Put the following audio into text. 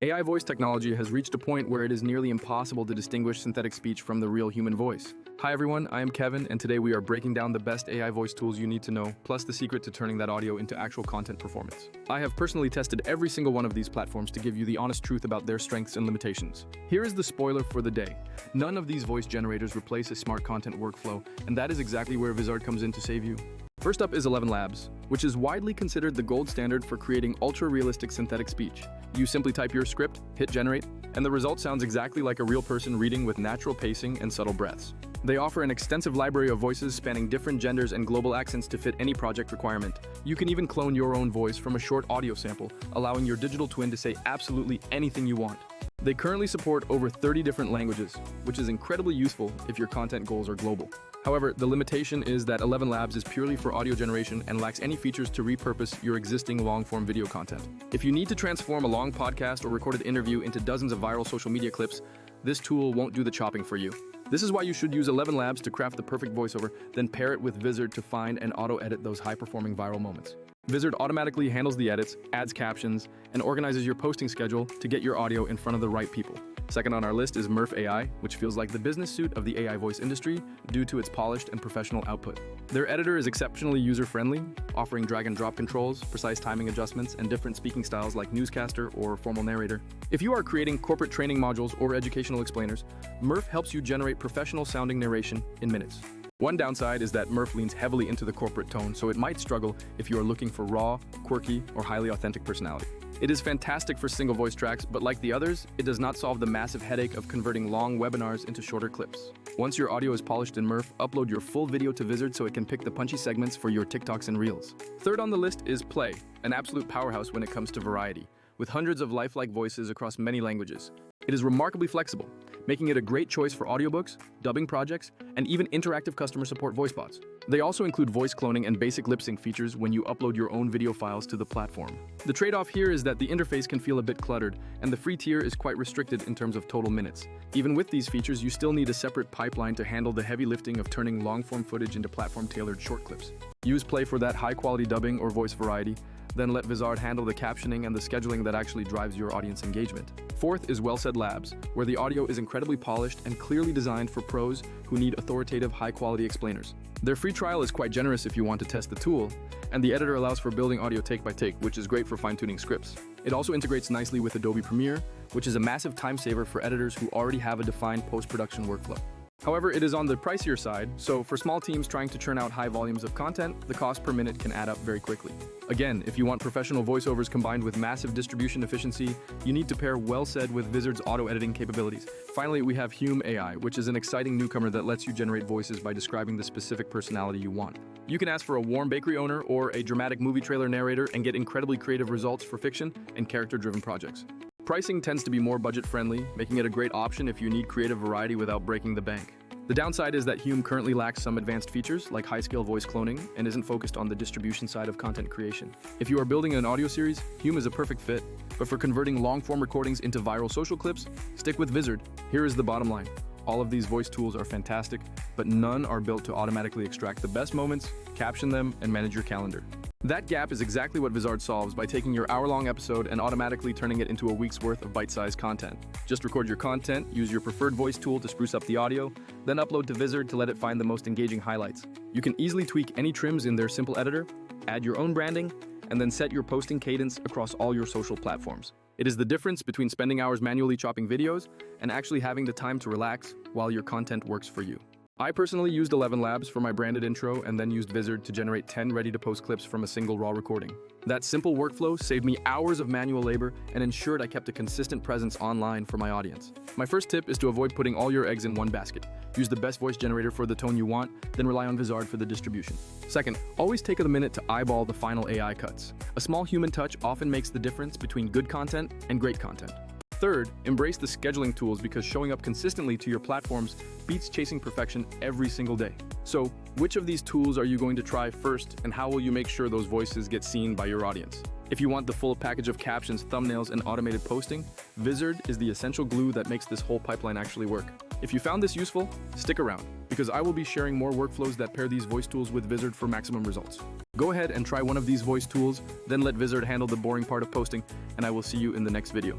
AI voice technology has reached a point where it is nearly impossible to distinguish synthetic speech from the real human voice. Hi everyone, I am Kevin, and today we are breaking down the best AI voice tools you need to know, plus the secret to turning that audio into actual content performance. I have personally tested every single one of these platforms to give you the honest truth about their strengths and limitations. Here is the spoiler for the day. None of these voice generators replace a smart content workflow, and that is exactly where Vizard comes in to save you. First up is ElevenLabs, which is widely considered the gold standard for creating ultra-realistic synthetic speech. You simply type your script, hit generate, and the result sounds exactly like a real person reading with natural pacing and subtle breaths. They offer an extensive library of voices spanning different genders and global accents to fit any project requirement. You can even clone your own voice from a short audio sample, allowing your digital twin to say absolutely anything you want. They currently support over 30 different languages, which is incredibly useful if your content goals are global. However, the limitation is that ElevenLabs is purely for audio generation and lacks any features to repurpose your existing long-form video content. If you need to transform a long podcast or recorded interview into dozens of viral social media clips, this tool won't do the chopping for you. This is why you should use ElevenLabs to craft the perfect voiceover, then pair it with Vizard to find and auto-edit those high-performing viral moments. Vizard automatically handles the edits, adds captions, and organizes your posting schedule to get your audio in front of the right people. Second on our list is Murf AI, which feels like the business suit of the AI voice industry due to its polished and professional output. Their editor is exceptionally user-friendly, offering drag-and-drop controls, precise timing adjustments, and different speaking styles like newscaster or formal narrator. If you are creating corporate training modules or educational explainers, Murf helps you generate professional-sounding narration in minutes. One downside is that Murf leans heavily into the corporate tone, so it might struggle if you are looking for raw, quirky, or highly authentic personality. It is fantastic for single voice tracks, but like the others, it does not solve the massive headache of converting long webinars into shorter clips. Once your audio is polished in Murf, upload your full video to Vizard so it can pick the punchy segments for your TikToks and Reels. Third on the list is Play, an absolute powerhouse when it comes to variety, with hundreds of lifelike voices across many languages. It is remarkably flexible, making it a great choice for audiobooks, dubbing projects, and even interactive customer support voice bots. They also include voice cloning and basic lip sync features when you upload your own video files to the platform. The trade-off here is that the interface can feel a bit cluttered, and the free tier is quite restricted in terms of total minutes. Even with these features, you still need a separate pipeline to handle the heavy lifting of turning long-form footage into platform-tailored short clips. Use Play for that high-quality dubbing or voice variety, then let Vizard handle the captioning and the scheduling that actually drives your audience engagement. Fourth is WellSaid Labs, where the audio is incredibly polished and clearly designed for pros who need authoritative, high-quality explainers. Their free trial is quite generous if you want to test the tool, and the editor allows for building audio take by take, which is great for fine-tuning scripts. It also integrates nicely with Adobe Premiere, which is a massive time saver for editors who already have a defined post-production workflow. However, it is on the pricier side, so for small teams trying to churn out high volumes of content, the cost per minute can add up very quickly. Again, if you want professional voiceovers combined with massive distribution efficiency, you need to pair WellSaid with Vizard's auto-editing capabilities. Finally, we have Hume AI, which is an exciting newcomer that lets you generate voices by describing the specific personality you want. You can ask for a warm bakery owner or a dramatic movie trailer narrator and get incredibly creative results for fiction and character-driven projects. Pricing tends to be more budget-friendly, making it a great option if you need creative variety without breaking the bank. The downside is that Hume currently lacks some advanced features like high-scale voice cloning and isn't focused on the distribution side of content creation. If you are building an audio series, Hume is a perfect fit, but for converting long-form recordings into viral social clips, stick with Vizard. Here is the bottom line. All of these voice tools are fantastic, but none are built to automatically extract the best moments, caption them, and manage your calendar. That gap is exactly what Vizard solves by taking your hour-long episode and automatically turning it into a week's worth of bite-sized content. Just record your content, use your preferred voice tool to spruce up the audio, then upload to Vizard to let it find the most engaging highlights. You can easily tweak any trims in their simple editor, add your own branding, and then set your posting cadence across all your social platforms. It is the difference between spending hours manually chopping videos and actually having the time to relax while your content works for you. I personally used ElevenLabs for my branded intro and then used Vizard to generate 10 ready-to-post clips from a single raw recording. That simple workflow saved me hours of manual labor and ensured I kept a consistent presence online for my audience. My first tip is to avoid putting all your eggs in one basket. Use the best voice generator for the tone you want, then rely on Vizard for the distribution. Second, always take a minute to eyeball the final AI cuts. A small human touch often makes the difference between good content and great content. Third, embrace the scheduling tools because showing up consistently to your platforms beats chasing perfection every single day. So, which of these tools are you going to try first, and how will you make sure those voices get seen by your audience? If you want the full package of captions, thumbnails, and automated posting, Vizard is the essential glue that makes this whole pipeline actually work. If you found this useful, stick around, because I will be sharing more workflows that pair these voice tools with Vizard for maximum results. Go ahead and try one of these voice tools, then let Vizard handle the boring part of posting, and I will see you in the next video.